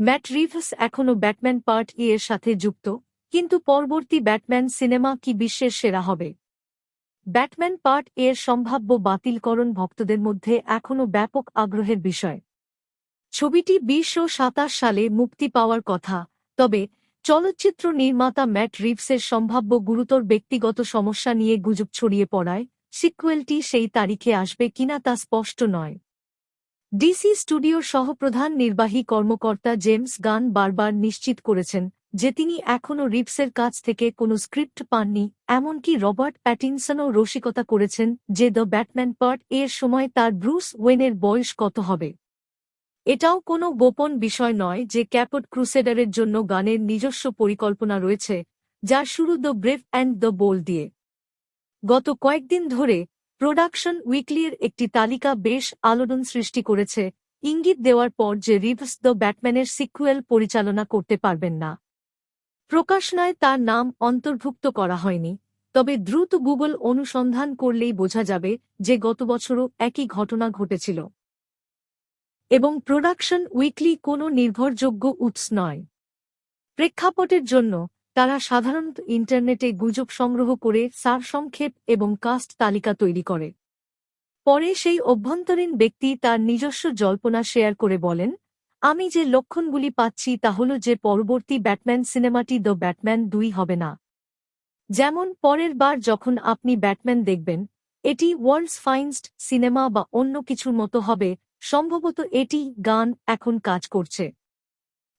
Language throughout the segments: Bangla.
ম্যাট রিভস এখনও ব্যাটম্যান পার্ট এর সাথে যুক্ত, কিন্তু পরবর্তী ব্যাটম্যান সিনেমা কি বিশ্বের সেরা হবে? ব্যাটম্যান পার্ট এর সম্ভাব্য বাতিলকরণ ভক্তদের মধ্যে এখনও ব্যাপক আগ্রহের বিষয়। ছবিটি ২০২৭ সালে মুক্তি পাওয়ার কথা, তবে চলচ্চিত্র নির্মাতা ম্যাট রিভসের সম্ভাব্য গুরুতর ব্যক্তিগত সমস্যা নিয়ে গুজব ছড়িয়ে পড়ায় সিক্যুয়েলটি সেই তারিখে আসবে কিনা তা স্পষ্ট নয়। ডিসি স্টুডিওর সহপ্রধান নির্বাহী কর্মকর্তা জেমস গান বারবার নিশ্চিত করেছেন যে তিনি এখনও রিভসের কাছ থেকে কোনো স্ক্রিপ্ট পাননি, এমনকি রবার্ট প্যাটিনসনও রসিকতা করেছেন যে দ্য ব্যাটম্যান পার্ট এর সময় তার ব্রুস ওয়েনের বয়স কত হবে। এটাও কোনো গোপন বিষয় নয় যে ক্যাপট ক্রুসেডারের জন্য গানের নিজস্ব পরিকল্পনা রয়েছে, যার শুরু the brave and the bold দিয়ে। গত কয়েকদিন ধরে প্রোডাকশন উইকলির একটি তালিকা বেশ আলোড়ন সৃষ্টি করেছে, ইঙ্গিত দেওয়ার পর যে রিভস দ্য ব্যাটম্যানের সিক্যুয়েল পরিচালনা করতে পারবেন না। প্রকাশনায় তার নাম অন্তর্ভুক্ত করা হয়নি, তবে দ্রুত গুগল অনুসন্ধান করলেই বোঝা যাবে যে গত বছরও একই ঘটনা ঘটেছিল। এবং প্রোডাকশন উইকলি কোনো নির্ভরযোগ্য উৎস নয়। প্রেক্ষাপটের জন্য তারা সাধারণত ইন্টারনেটে গুজব সংগ্রহ করে সারসংক্ষেপ এবং কাস্ট তালিকা তৈরি করে। পরে সেই অভ্যন্তরীণ ব্যক্তি তার নিজস্ব জল্পনা শেয়ার করে বলেন, আমি যে লক্ষণগুলি পাচ্ছি তা হল যে পরবর্তী ব্যাটম্যান সিনেমাটি দ্য ব্যাটম্যান ২ হবে না। যেমন পরের বার যখন আপনি ব্যাটম্যান দেখবেন, এটি ওয়ার্ল্ডস ফাইন্স্ট সিনেমা বা অন্য কিছুর মতো হবে। সম্ভবত এটি গান এখন কাজ করছে।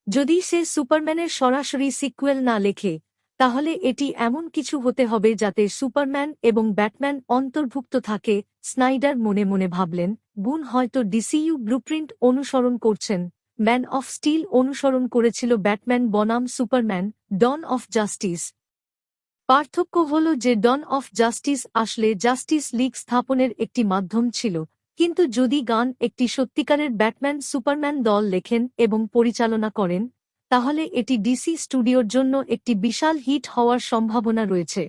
যদি সে সুপারম্যানের সরাসরি সিক্যুয়েল না লেখে, তাহলে এটি এমন কিছু হতে হবে যাতে সুপারম্যান এবং ব্যাটম্যান অন্তর্ভুক্ত থাকে। স্নাইডার মনে মনে ভাবলেন, গুণ হয়তো ডিসিইউ ব্লুপ্রিন্ট অনুসরণ করছেন। ম্যান অফ স্টিল অনুসরণ করেছিল ব্যাটম্যান বনাম সুপারম্যান, ডন অফ জাস্টিস। পার্থক্য হল যে ডন অফ জাস্টিস আসলে জাস্টিস লীগ স্থাপনের একটি মাধ্যম ছিল, কিন্তু যদি গান একটি সত্যিকারের ব্যাটম্যান সুপারম্যান দল লেখেন এবং পরিচালনা করেন, তাহলে এটি ডিসি স্টুডিওর জন্য একটি বিশাল হিট হওয়ার সম্ভাবনা রয়েছে।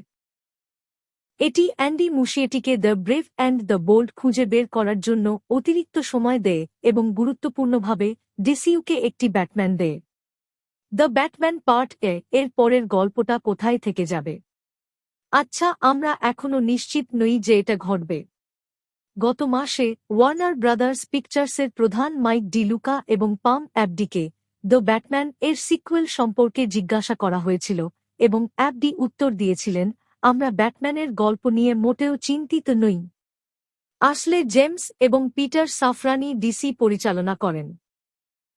এটি অ্যান্ডি মুশিয়েটিকে the brave and the bold খুঁজে বের করার জন্য অতিরিক্ত সময় দেয় এবং গুরুত্বপূর্ণভাবে ডিসিইউকে একটি ব্যাটম্যান দেয়। দ্য ব্যাটম্যান পার্ট এর পরের গল্পটা কোথায় থেকে যাবে? আচ্ছা, আমরা এখনও নিশ্চিত নই যে এটা ঘটবে। গত মাসে ওয়ার্নার ব্রাদার্স পিকচার্সের প্রধান মাইক ডি লুকা এবং পাম অ্যাবডিকে দ্য ব্যাটম্যান এর সিক্যুয়েল সম্পর্কে জিজ্ঞাসা করা হয়েছিল, এবং অ্যাবডি উত্তর দিয়েছিলেন, আমরা ব্যাটম্যানের গল্প নিয়ে মোটেও চিন্তিত নই। আসলে জেমস এবং পিটার সাফরানি ডিসি পরিচালনা করেন।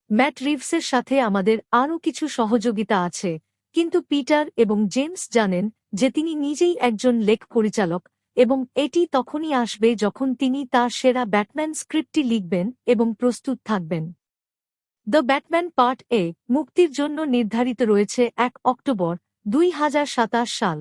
ম্যাট রিভসের সাথে আমাদের আরও কিছু সহযোগিতা আছে, কিন্তু পিটার এবং জেমস জানেন যে তিনি নিজেই একজন লেখ পরিচালক, এবং এটি তখনই আসবে যখন তিনি তার সেরা ব্যাটম্যান স্ক্রিপ্টটি লিখবেন এবং প্রস্তুত থাকবেন। দ্য ব্যাটম্যান পার্ট মুক্তির জন্য নির্ধারিত রয়েছে ১ অক্টোবর, ২০২৭ সাল।